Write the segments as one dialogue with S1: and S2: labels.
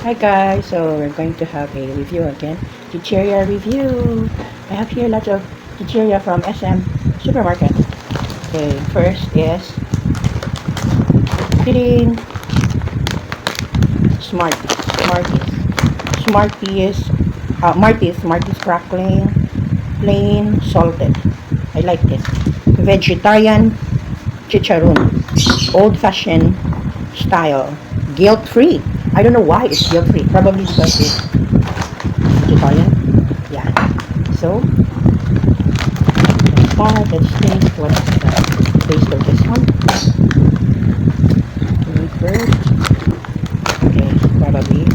S1: Hi guys, so we're going to have a review again. Chicheria review. I have here lots of chicheria from SM supermarket. Okay, first is hitting Smarties. Smarties crackling, plain salted. I like this. Vegetarian chicharron, old-fashioned style, guilt-free. I don't know why it's guilt-free. Probably because it's vegetarian. Yeah. So, let's taste what's the taste of this one. First. Okay, probably.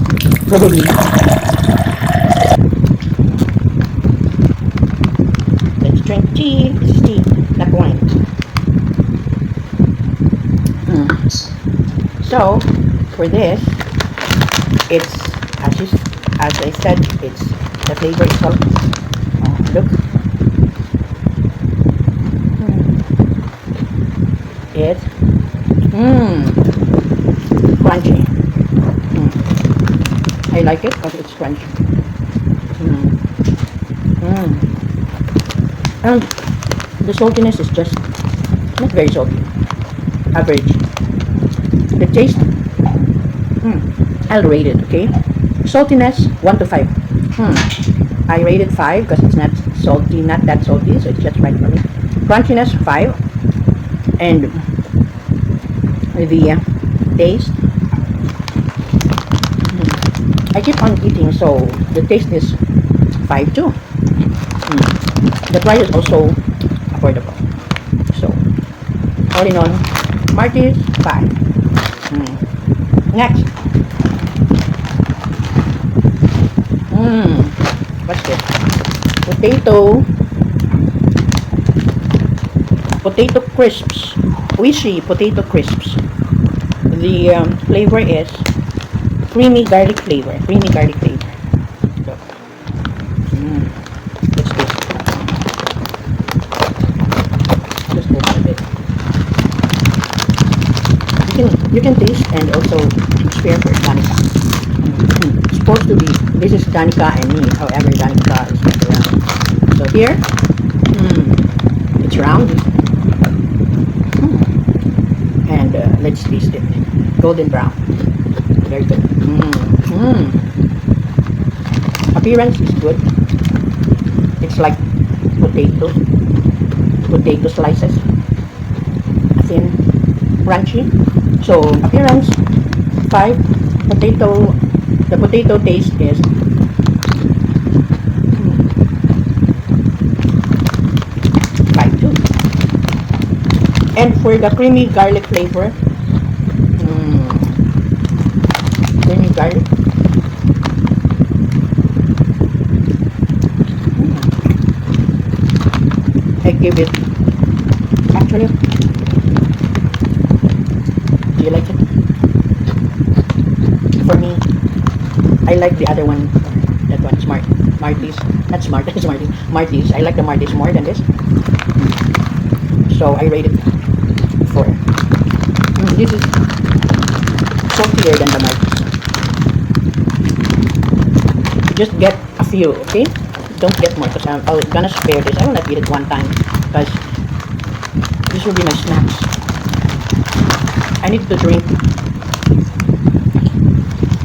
S1: Let's drink tea. This is tea, not wine. So, for this, it's as I said, it's the flavor itself. Look, it's crunchy. I like it because it's crunchy. And the saltiness is just not very salty, average. The taste, I'll rate it, okay? Saltiness, 1 to 5. I rated 5 because it's not salty, not that salty, so it's just right for me. Crunchiness, 5. And the taste, I keep on eating, so the taste is 5 too. The price is also affordable. So, all in all, Smarties, 5. Next. What's this? Potato crisps. Oishi potato crisps. The flavor is creamy garlic flavor. So, let's taste it. Just open it. You can taste and also spare for Danica. It's supposed to be, this is Danica and me. However, Danica is not around. So here, it's round. And let's taste it. Golden brown. Very good. Appearance is good. It's like potato slices. Thin, crunchy. So appearance 5. The potato taste is 5 too. And for the creamy garlic flavor, creamy garlic, I give it, actually, do you like it? For me, I like the other one, that one, Smarties, not Smart, Smarties. I like the Smarties more than this, so I rate it 4. This is saltier than the Smarties. Just get a few, okay? Don't get more because I'm gonna spare this. I will not eat it one time because this will be my snacks. I need to drink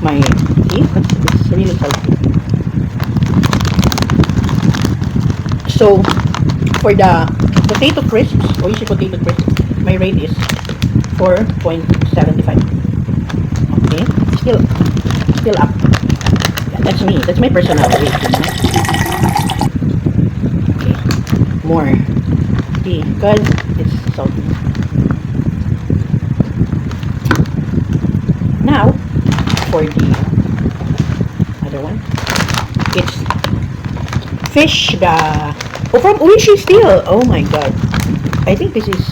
S1: my tea, but it's really salty. So for the potato crisps, Oishi potato crisps, my rate is 4.75. Okay, still up. Yeah, that's me. That's my personal rate. Okay, more tea because it's salty. Now for the other one, it's fish da. Oh, from Oishi still. Oh my god. I think this is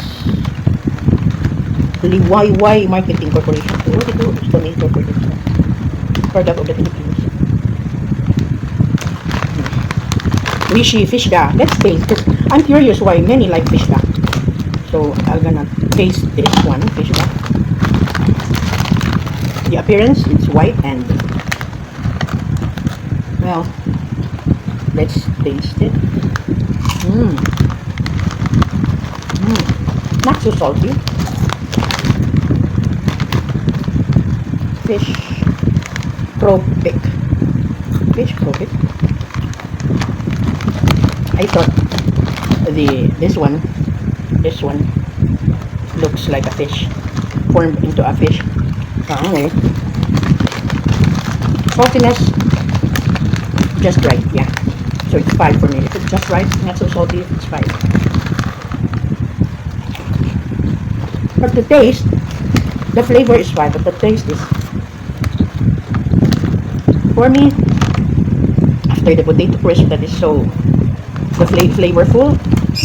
S1: YY Marketing Corporation. What it do? It's the main corporate product of the Philippines. Oishi fish da. Let's taste this. I'm curious why many like fish da. So I'm gonna taste this one, fish da. The appearance, it's white and Well, let's taste it. Mmm. Mmm. Not so salty. Fish tropic. Fish tropic. I thought this one looks like a fish, formed into a fish. Anyway, saltiness just right, yeah. So it's 5 for me. If it's just right, not so salty, it's 5. But the taste, the flavor is 5, but the taste is, for me, after the potato crisp that is so flavorful,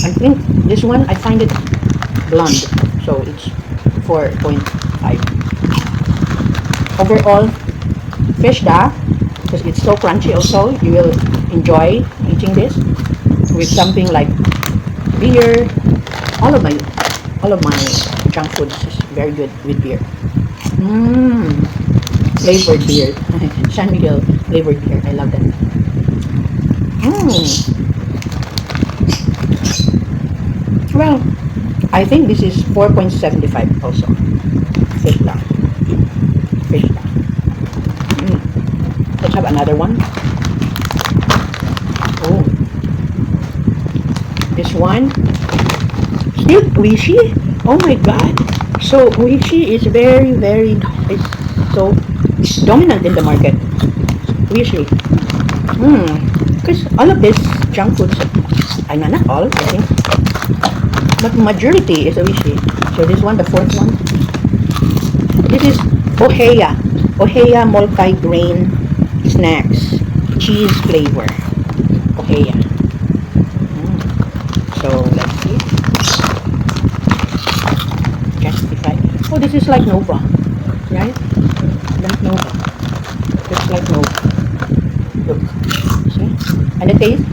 S1: I think this one, I find it bland, so it's 4.5. Overall, fish da, because it's so crunchy also, you will enjoy eating this with something like beer. All of my junk foods is very good with beer. Flavored beer. San Miguel flavored beer, I love that. Well, I think this is 4.75 also. Fish da. Fish da. Let's have another one. Oh, this one still Oishi. Oh my god, so Oishi is it's so dominant in the market. Oishi. Because all of this junk foods, I know not all, I think, but majority is Oishi. So this one, the fourth one, this is Oheya multi-grain snacks, cheese flavor. Oheya. So let's see. Justify. Oh, this is like Nova, right? Like Nova. Looks like Nova. Look. See? And the taste?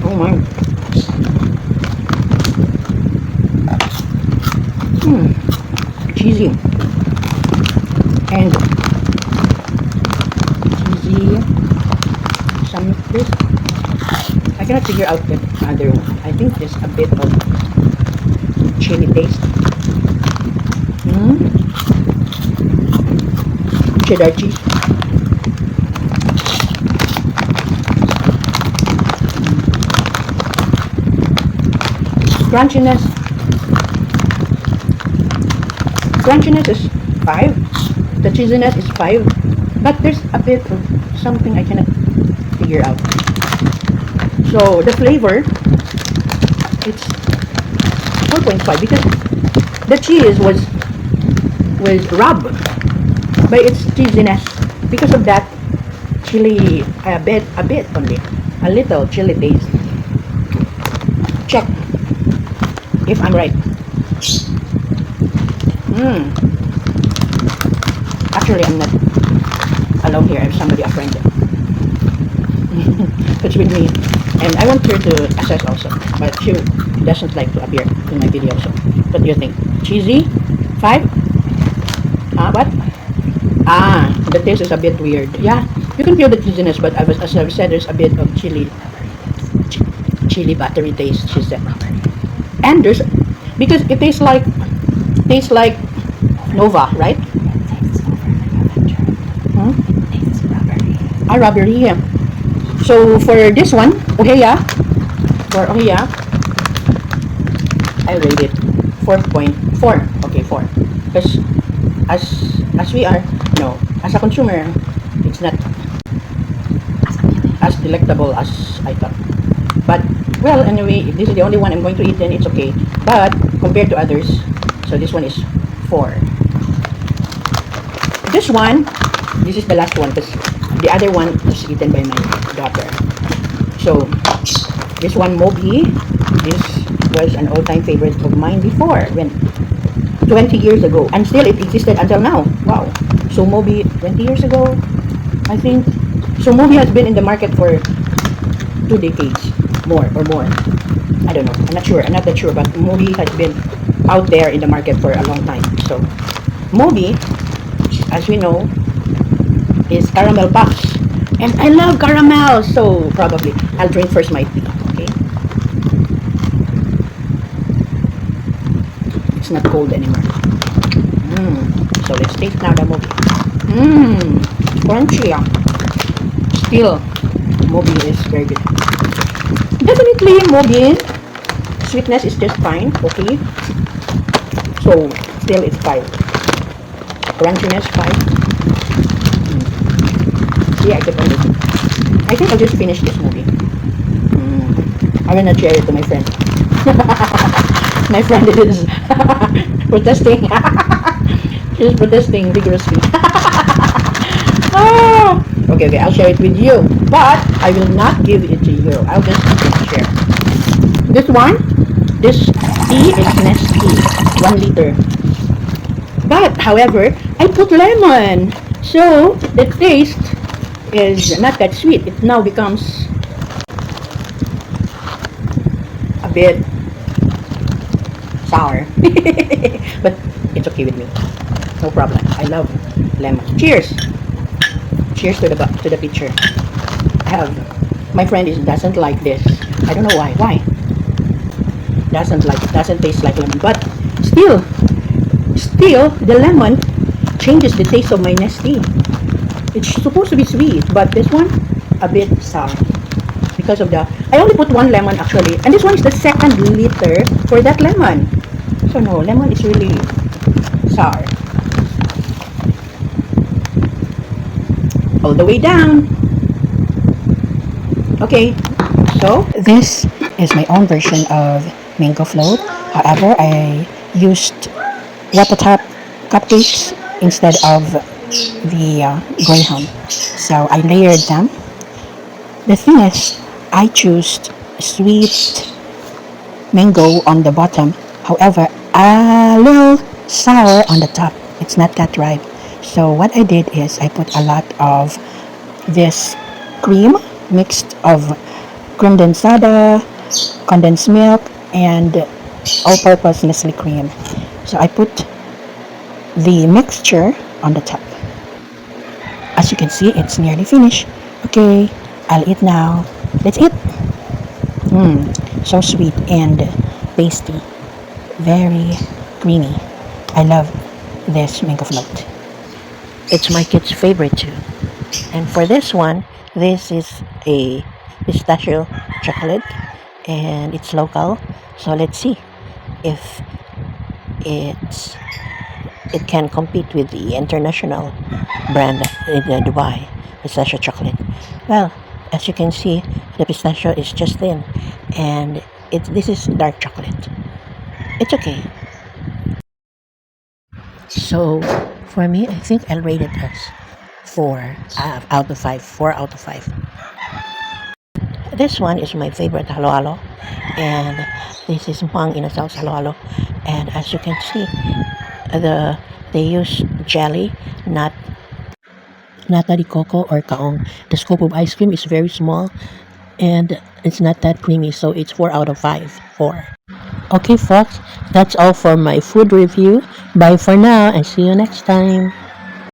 S1: Oh my. Cheesy. And cheesy. Some of this. I cannot figure out the other one. I think there's a bit of chili taste. Cheddar cheese. Crunchiness is 5. The cheesiness is 5. But there's a bit of something I cannot figure out. So the flavor, it's 4.5 because the cheese was rubbed by its cheesiness. Because of that, chili a bit only, a little chili taste. Check if I'm right. Actually, I'm not alone here. I have somebody, a friend, that's with me, and I want her to assess also, but she doesn't like to appear in my video. So what do you think? Cheesy? 5? What? The taste is a bit weird. Yeah, you can feel the cheesiness, but as I've said, there's a bit of chili buttery taste, she said. And there's, because it tastes like Nova, right? Rubbery. Yeah. So for this one, Oheya, I rate it 4.4. Okay, 4. Because as we are, no, as a consumer, it's not as delectable as I thought. But well, anyway, if this is the only one I'm going to eat, then it's okay. But compared to others, so this one is 4. This is the last one because the other one was eaten by my daughter. So this one, Moby, this was an all-time favorite of mine before, when 20 years ago, and still it existed until now. Wow. So Moby 20 years ago, I think. So Moby has been in the market for 2 decades, more. I don't know. I'm not that sure, but Moby has been out there in the market for a long time. So Moby, as we know, is caramel puffs, And I love caramel, so probably I'll drink first my tea, okay? It's not cold anymore. So let's taste now the movie. Crunchy. Still, movie is very good. Definitely, movie sweetness is just fine, okay? So, still it's 5. Crunchiness, 5. See, I keep on eating. I think I'll just finish this movie. I will not share it to my friend. My friend is protesting. She's protesting vigorously. Okay, I'll share it with you. But I will not give it to you. I'll just share. This one, this tea is Nestea, 1 liter. But, however, I put lemon. So, the taste is not that sweet. It now becomes a bit sour. But it's okay with me. No problem. I love lemon. Cheers! Cheers to the picture. My friend doesn't like this. I don't know why. Why? Doesn't taste like lemon. But still the lemon changes the taste of my Nestea. It's supposed to be sweet, but this one a bit sour because of I only put 1 lemon actually, and this one is the 2nd liter for that lemon. So no, lemon is really sour. All the way down. Okay, so this is my own version of mango float. However, I used water top cupcakes instead of the Graham. So I layered them. The thing is, I chose sweet mango on the bottom. However, a little sour on the top. It's not that ripe. So what I did is I put a lot of this cream mixed of condensada, condensed milk, and all-purpose Nestle cream. So I put the mixture on the top. As you can see, it's nearly finished. Okay, I'll eat now. Let's eat. So sweet and tasty. Very creamy. I love this mango float. It's my kid's favorite too. And for this one, this is a pistachio chocolate and it's local. So let's see if it can compete with the international brand in Dubai pistachio chocolate. Well, as you can see, the pistachio is just thin, and this is dark chocolate. It's okay. So for me, I think I'll rate it as 4 out of 5. 4 out of 5. This one is my favorite halo-halo, and this is Mang Inasal's halo-halo. And as you can see, they use jelly, not nata de coco or kaong. The scoop of ice cream is very small, and it's not that creamy, so it's 4 out of 5. 4. Okay, folks, that's all for my food review. Bye for now, and see you next time.